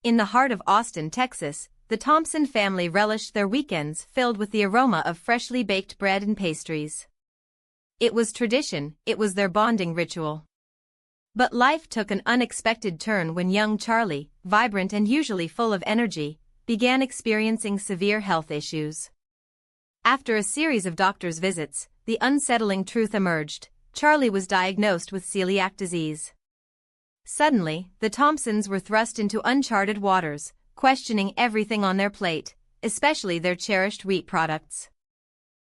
In the heart of Austin, Texas, the Thompson family relished their weekends filled with the aroma of freshly baked bread and pastries. It was tradition, it was their bonding ritual. But life took an unexpected turn when young Charlie, vibrant and usually full of energy, began experiencing severe health issues. After a series of doctor's visits, the unsettling truth emerged: Charlie was diagnosed with celiac disease. Suddenly, the Thompsons were thrust into uncharted waters, questioning everything on their plate, especially their cherished wheat products.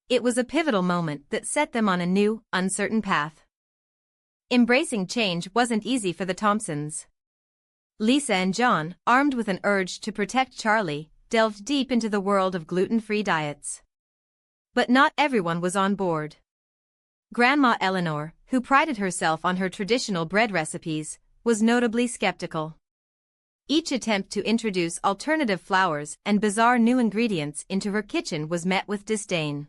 It was a pivotal moment that set them on a new, uncertain path. Embracing change wasn't easy for the Thompsons. Lisa and John, armed with an urge to protect Charlie, delved deep into the world of gluten-free diets. But not everyone was on board. Grandma Eleanor, who prided herself on her traditional bread recipes, was notably skeptical. Each attempt to introduce alternative flours and bizarre new ingredients into her kitchen was met with disdain.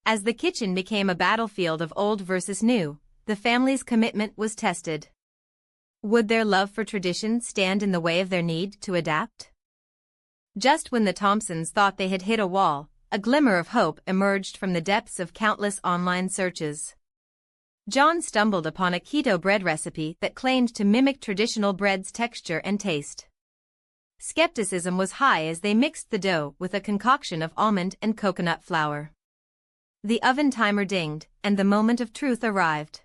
As the kitchen became a battlefield of old versus new, the family's commitment was tested. Would their love for tradition stand in the way of their need to adapt? Just when the Thompsons thought they had hit a wall, a glimmer of hope emerged from the depths of countless online searches. John stumbled upon a keto bread recipe that claimed to mimic traditional bread's texture and taste. Skepticism was high as they mixed the dough with a concoction of almond and coconut flour. The oven timer dinged, and the moment of truth arrived.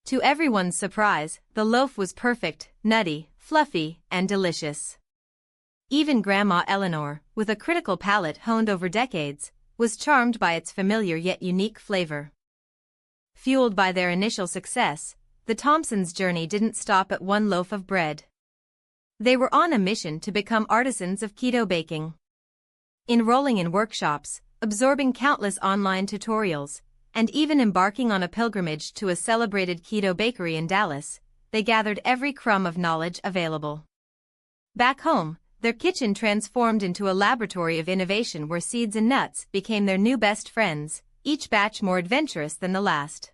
To everyone's surprise, the loaf was perfect, nutty, fluffy, and delicious. Even Grandma Eleanor, with a critical palate honed over decades, was charmed by its familiar yet unique flavor. Fueled by their initial success, the Thompsons' journey didn't stop at one loaf of bread. They were on a mission to become artisans of keto baking. Enrolling in workshops, absorbing countless online tutorials, and even embarking on a pilgrimage to a celebrated keto bakery in Dallas, they gathered every crumb of knowledge available. Back home, their kitchen transformed into a laboratory of innovation where seeds and nuts became their new best friends, each batch more adventurous than the last.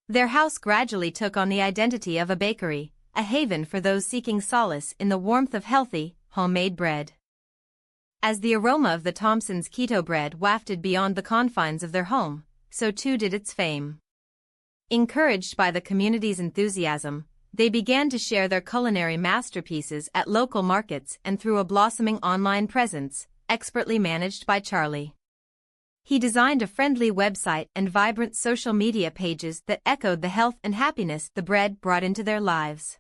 Their house gradually took on the identity of a bakery, a haven for those seeking solace in the warmth of healthy, homemade bread. As the aroma of the Thompsons' keto bread wafted beyond the confines of their home, so too did its fame. Encouraged by the community's enthusiasm, they began to share their culinary masterpieces at local markets and through a blossoming online presence, expertly managed by Charlie. He designed a friendly website and vibrant social media pages that echoed the health and happiness the bread brought into their lives.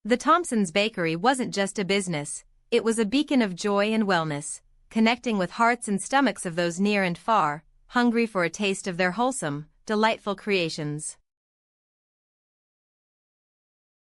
The Thompsons Bakery wasn't just a business, it was a beacon of joy and wellness, connecting with hearts and stomachs of those near and far, hungry for a taste of their wholesome, delightful creations.